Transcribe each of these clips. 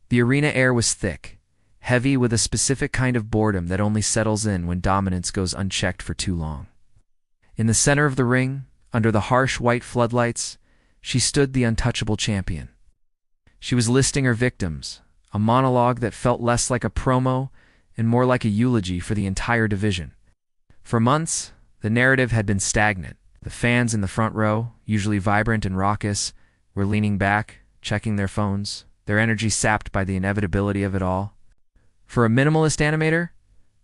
The arena air was thick, heavy with a specific kind of boredom that only settles in when dominance goes unchecked for too long. In the center of the ring, under the harsh white floodlights, she stood the untouchable champion. She was listing her victims, a monologue that felt less like a promo and more like a eulogy for the entire division. For months, the narrative had been stagnant. The fans in the front row, usually vibrant and raucous, were leaning back, checking their phones, their energy sapped by the inevitability of it all. For a minimalist animator,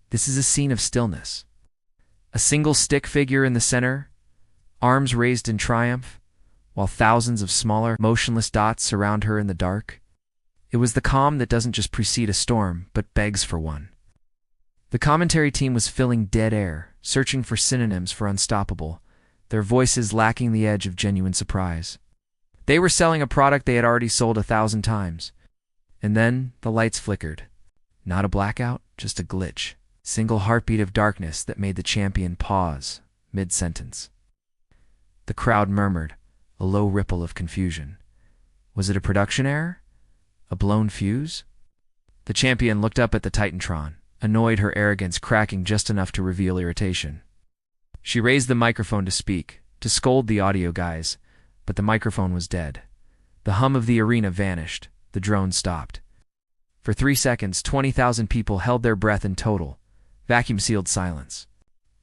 this is a scene of stillness. A single stick figure in the center, arms raised in triumph, while thousands of smaller, motionless dots surround her in the dark. It was the calm that doesn't just precede a storm, but begs for one. The commentary team was filling dead air, searching for synonyms for unstoppable, their voices lacking the edge of genuine surprise. They were selling a product they had already sold 1,000 times. And then the lights flickered. Not a blackout, just a glitch. Single heartbeat of darkness that made the champion pause, mid-sentence. The crowd murmured, a low ripple of confusion. Was it a production error? A blown fuse? The champion looked up at the Titantron, annoyed, her arrogance cracking just enough to reveal irritation. She raised the microphone to speak, to scold the audio guys, but the microphone was dead. The hum of the arena vanished. The drone stopped. For 3 seconds, 20,000 people held their breath in total, vacuum-sealed silence.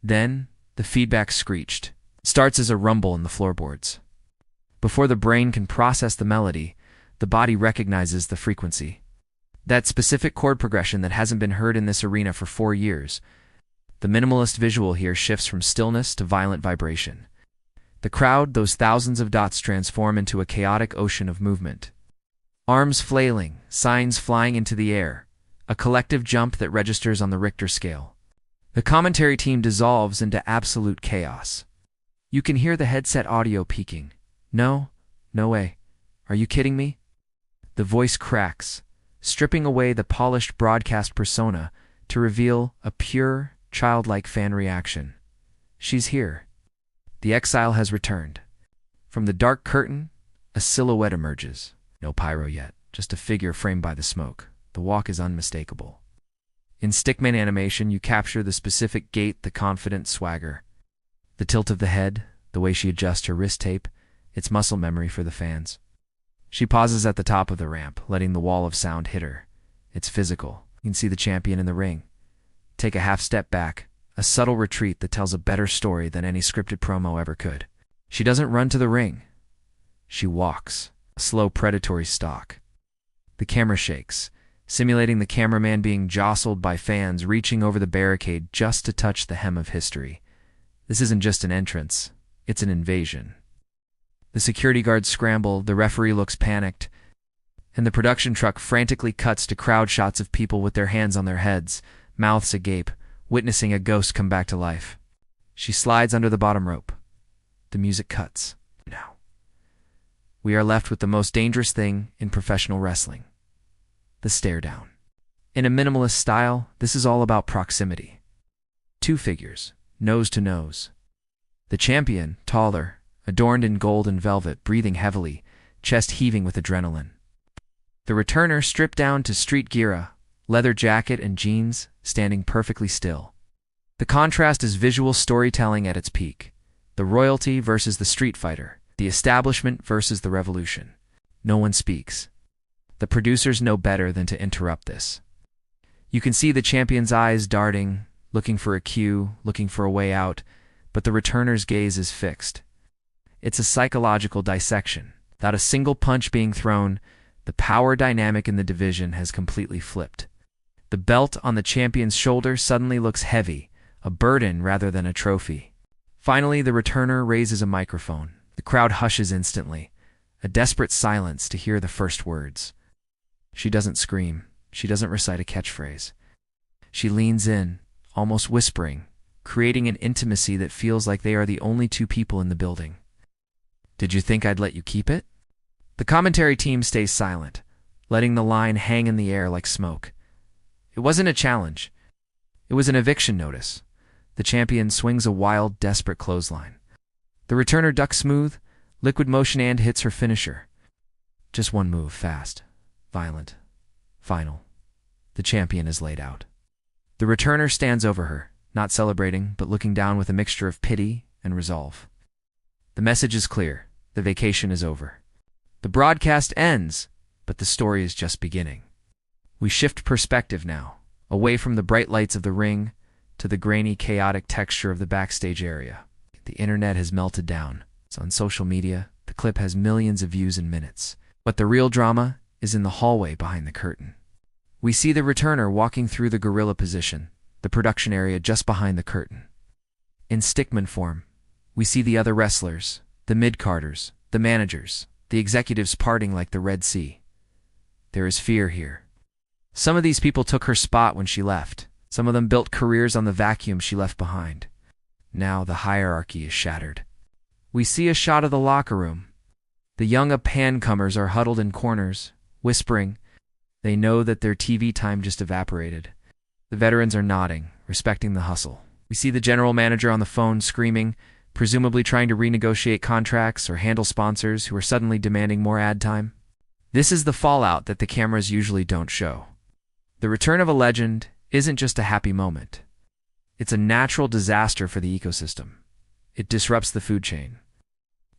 Then, the feedback screeched. It starts as a rumble in the floorboards. Before the brain can process the melody, the body recognizes the frequency. That specific chord progression that hasn't been heard in this arena for 4 years. The minimalist visual here shifts from stillness to violent vibration. The crowd, those thousands of dots, transform into a chaotic ocean of movement. Arms flailing, signs flying into the air, a collective jump that registers on the Richter scale. The commentary team dissolves into absolute chaos. You can hear the headset audio peaking. No way. Are you kidding me? The voice cracks, stripping away the polished broadcast persona to reveal a pure, childlike fan reaction. She's here. The exile has returned. From the dark curtain, a silhouette emerges. No pyro yet, just a figure framed by the smoke. The walk is unmistakable. In stickman animation, you capture the specific gait, the confident swagger. The tilt of the head, the way she adjusts her wrist tape, it's muscle memory for the fans. She pauses at the top of the ramp, letting the wall of sound hit her. It's physical. You can see the champion in the ring. Take a half step back, a subtle retreat that tells a better story than any scripted promo ever could. She doesn't run to the ring. She walks, a slow predatory stalk. The camera shakes, simulating the cameraman being jostled by fans reaching over the barricade just to touch the hem of history. This isn't just an entrance, it's an invasion. The security guards scramble, the referee looks panicked, and the production truck frantically cuts to crowd shots of people with their hands on their heads, mouths agape, witnessing a ghost come back to life. She slides under the bottom rope. The music cuts. Now, we are left with the most dangerous thing in professional wrestling: the stare down. In a minimalist style, this is all about proximity. 2 figures, nose to nose. The champion, taller, adorned in gold and velvet, breathing heavily, chest heaving with adrenaline. The returner, stripped down to street gear, leather jacket and jeans, standing perfectly still. The contrast is visual storytelling at its peak. The royalty versus the street fighter, the establishment versus the revolution. No one speaks. The producers know better than to interrupt this. You can see the champion's eyes darting, looking for a cue, looking for a way out, but the returner's gaze is fixed. It's a psychological dissection. Without a single punch being thrown, the power dynamic in the division has completely flipped. The belt on the champion's shoulder suddenly looks heavy, a burden rather than a trophy. Finally, the returner raises a microphone. The crowd hushes instantly, a desperate silence to hear the first words. She doesn't scream. She doesn't recite a catchphrase. She leans in, almost whispering, creating an intimacy that feels like they are the only 2 people in the building. Did you think I'd let you keep it? The commentary team stays silent, letting the line hang in the air like smoke. It wasn't a challenge. It was an eviction notice. The champion swings a wild, desperate clothesline. The returner ducks smooth, liquid motion, and hits her finisher. Just one move, fast, violent, Final. The champion is laid out. The returner stands over her, not celebrating, but looking down with a mixture of pity and resolve. The message is clear. The vacation is over. The broadcast ends, but the story is just beginning. We shift perspective now, away from the bright lights of the ring to the grainy, chaotic texture of the backstage area. The internet has melted down. It's on social media. The clip has millions of views in minutes. But the real drama is in the hallway behind the curtain. We see the returner walking through the gorilla position, the production area just behind the curtain. In stickman form, we see the other wrestlers, the mid-carders, the managers, the executives parting like the Red Sea. There is fear here. Some of these people took her spot when she left. Some of them built careers on the vacuum she left behind. Now the hierarchy is shattered. We see a shot of the locker room. The young up-and-comers are huddled in corners, whispering. They know that their TV time just evaporated. The veterans are nodding, respecting the hustle. We see the general manager on the phone screaming, presumably trying to renegotiate contracts or handle sponsors who are suddenly demanding more ad time. This is the fallout that the cameras usually don't show. The return of a legend isn't just a happy moment. It's a natural disaster for the ecosystem. It disrupts the food chain.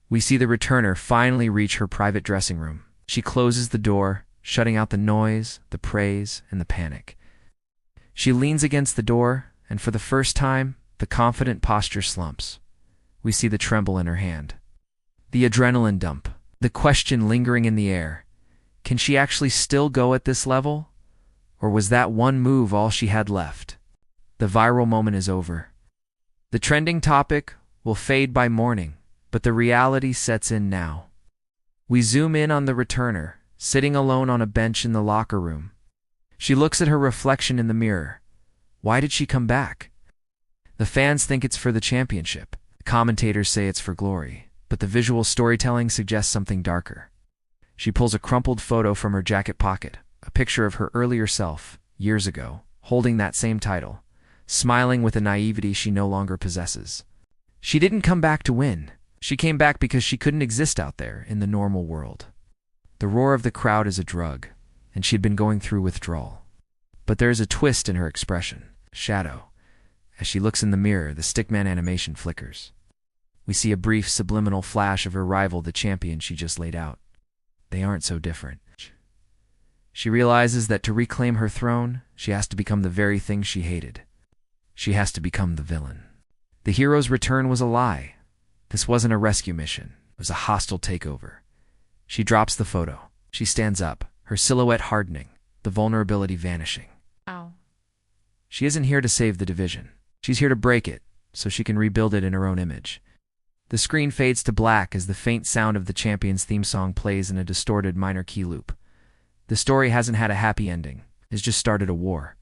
We see the returner finally reach her private dressing room. She closes the door, shutting out the noise, the praise, and the panic. She leans against the door, and for the first time, the confident posture slumps. We see the tremble in her hand. The adrenaline dump, the question lingering in the air. Can she actually still go at this level? Or was that one move all she had left? The viral moment is over. The trending topic will fade by morning, but the reality sets in now. We zoom in on the returner, sitting alone on a bench in the locker room. She looks at her reflection in the mirror. Why did she come back? The fans think it's for the championship. The commentators say it's for glory, but the visual storytelling suggests something darker. She pulls a crumpled photo from her jacket pocket, a picture of her earlier self, years ago, holding that same title, smiling with a naivety she no longer possesses. She didn't come back to win. She came back because she couldn't exist out there in the normal world. The roar of the crowd is a drug, and she had been going through withdrawal. But there is a twist in her expression, shadow. As she looks in the mirror, the stickman animation flickers. We see a brief subliminal flash of her rival, the champion she just laid out. They aren't so different. She realizes that to reclaim her throne, she has to become the very thing she hated. She has to become the villain. The hero's return was a lie. This wasn't a rescue mission. It was a hostile takeover. She drops the photo. She stands up, her silhouette hardening, the vulnerability vanishing. Ow. She isn't here to save the division. She's here to break it, so she can rebuild it in her own image. The screen fades to black as the faint sound of the champion's theme song plays in a distorted minor key loop. The story hasn't had a happy ending. It's just started a war.